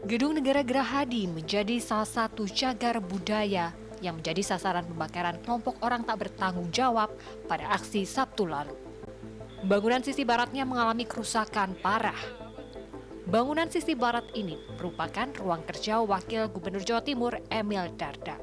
Gedung Negara Gerahadi menjadi salah satu cagar budaya yang menjadi sasaran pembakaran kelompok orang tak bertanggung jawab pada aksi Sabtu lalu. Bangunan sisi baratnya mengalami kerusakan parah. Bangunan sisi barat ini merupakan ruang kerja Wakil Gubernur Jawa Timur Emil Dardak.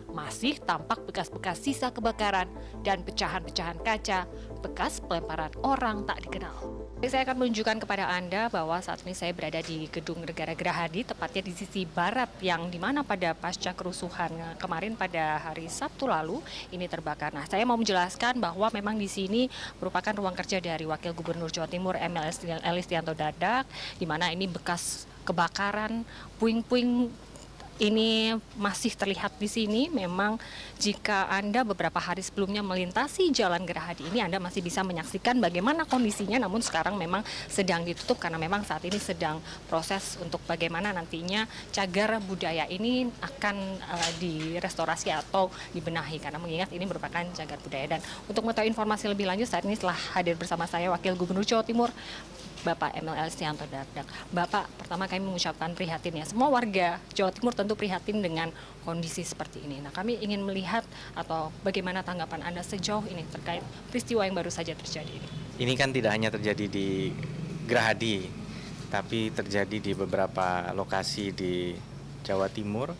Masih tampak bekas-bekas sisa kebakaran dan pecahan-pecahan kaca bekas pelemparan orang tak dikenal. Saya akan menunjukkan kepada Anda bahwa saat ini saya berada di Gedung Negara Gerahadi, tepatnya di sisi barat yang dimana pada pasca kerusuhan kemarin pada hari Sabtu lalu ini terbakar. Nah, saya mau menjelaskan bahwa memang di sini merupakan ruang kerja dari Wakil Gubernur Jawa Timur Emil Elistianto Dardak, di mana ini bekas kebakaran, puing-puing ini masih terlihat di sini. Memang jika Anda beberapa hari sebelumnya melintasi Jalan Gerahadi ini, Anda masih bisa menyaksikan bagaimana kondisinya, namun sekarang memang sedang ditutup karena memang saat ini sedang proses untuk bagaimana nantinya cagar budaya ini akan direstorasi atau dibenahi, karena mengingat ini merupakan cagar budaya. Dan untuk mengetahui informasi lebih lanjut, saat ini telah hadir bersama saya Wakil Gubernur Jawa Timur Bapak Emil Elistianto Dardak. Bapak, pertama kami mengucapkan prihatin ya. Semua warga Jawa Timur tentu prihatin dengan kondisi seperti ini. Nah, kami ingin melihat atau bagaimana tanggapan Anda sejauh ini terkait peristiwa yang baru saja terjadi ini. Ini kan tidak hanya terjadi di Gerahadi, tapi terjadi di beberapa lokasi di Jawa Timur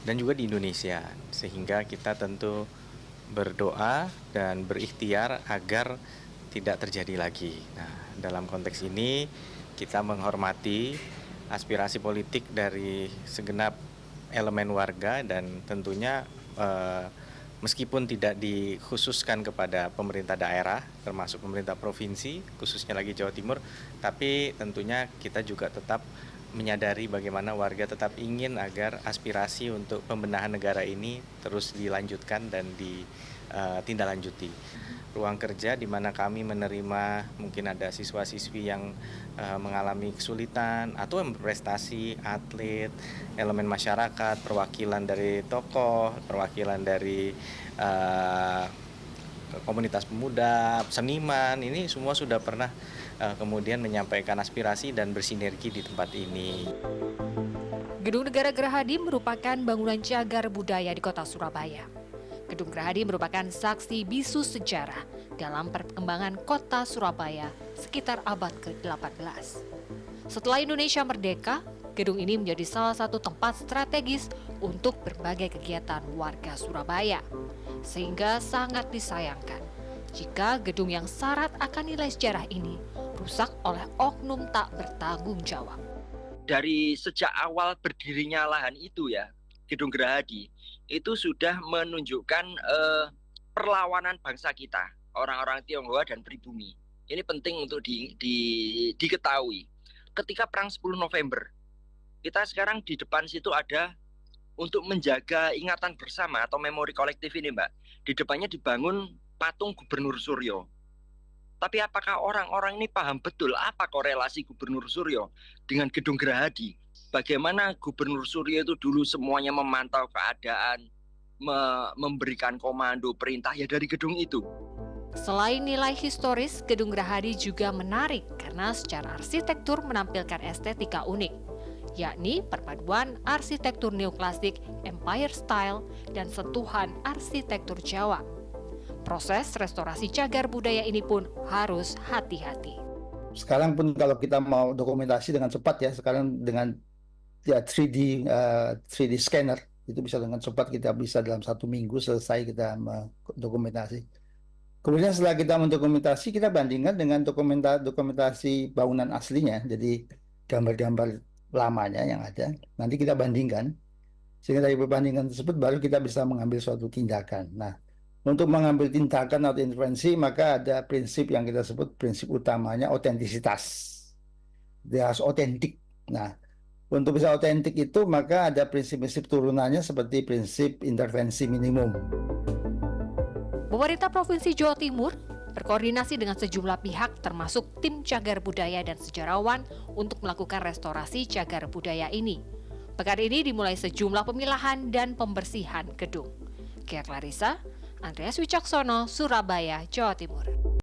dan juga di Indonesia. Sehingga kita tentu berdoa dan berikhtiar agar tidak terjadi lagi. Nah, dalam konteks ini kita menghormati aspirasi politik dari segenap elemen warga dan tentunya meskipun tidak dikhususkan kepada pemerintah daerah termasuk pemerintah provinsi, khususnya lagi Jawa Timur, tapi tentunya kita juga tetap menyadari bagaimana warga tetap ingin agar aspirasi untuk pembenahan negara ini terus dilanjutkan dan ditindaklanjuti. Ruang kerja di mana kami menerima mungkin ada siswa-siswi yang mengalami kesulitan atau yang berprestasi, atlet, elemen masyarakat, perwakilan dari tokoh, perwakilan dari komunitas pemuda, seniman, ini semua sudah pernah kemudian menyampaikan aspirasi dan bersinergi di tempat ini. Gedung Negara Gerahadi merupakan bangunan cagar budaya di kota Surabaya. Gedung Gerahadi merupakan saksi bisu sejarah dalam perkembangan kota Surabaya sekitar abad ke-18. Setelah Indonesia merdeka, gedung ini menjadi salah satu tempat strategis untuk berbagai kegiatan warga Surabaya. Sehingga sangat disayangkan jika gedung yang syarat akan nilai sejarah ini rusak oleh oknum tak bertanggung jawab. Dari sejak awal berdirinya lahan itu ya, Gedung Gerahadi itu sudah menunjukkan perlawanan bangsa kita, orang-orang Tionghoa dan pribumi. Ini penting untuk diketahui. Ketika perang 10 November, kita sekarang di depan situ ada untuk menjaga ingatan bersama atau memori kolektif ini, Mbak. Di depannya dibangun patung Gubernur Suryo. Tapi apakah orang-orang ini paham betul apa korelasi Gubernur Suryo dengan Gedung Gerahadi? Bagaimana Gubernur Suryo itu dulu semuanya memantau keadaan, memberikan komando perintah ya dari gedung itu. Selain nilai historis, Gedung Gerahadi juga menarik karena secara arsitektur menampilkan estetika unik, yakni perpaduan arsitektur neoklasik, empire style, dan sentuhan arsitektur Jawa. Proses restorasi cagar budaya ini pun harus hati-hati. Sekarang pun kalau kita mau dokumentasi dengan cepat ya, sekarang dengan 3D scanner itu bisa dengan cepat, kita bisa dalam 1 minggu selesai kita dokumentasi. Kemudian setelah kita mendokumentasi, kita bandingkan dengan dokumentasi bangunan aslinya, jadi gambar-gambar lamanya yang ada, nanti kita bandingkan, sehingga dari perbandingan tersebut baru kita bisa mengambil suatu tindakan. Nah, untuk mengambil tindakan atau intervensi, maka ada prinsip yang kita sebut prinsip utamanya otentisitas. Dia harus otentik. Nah, untuk bisa otentik itu maka ada prinsip-prinsip turunannya seperti prinsip intervensi minimum. Pemerintah Provinsi Jawa Timur berkoordinasi dengan sejumlah pihak termasuk tim cagar budaya dan sejarawan untuk melakukan restorasi cagar budaya ini. Pekan ini dimulai sejumlah pemilahan dan pembersihan gedung. Kia Clarissa, Andreas Wicaksono, Surabaya, Jawa Timur.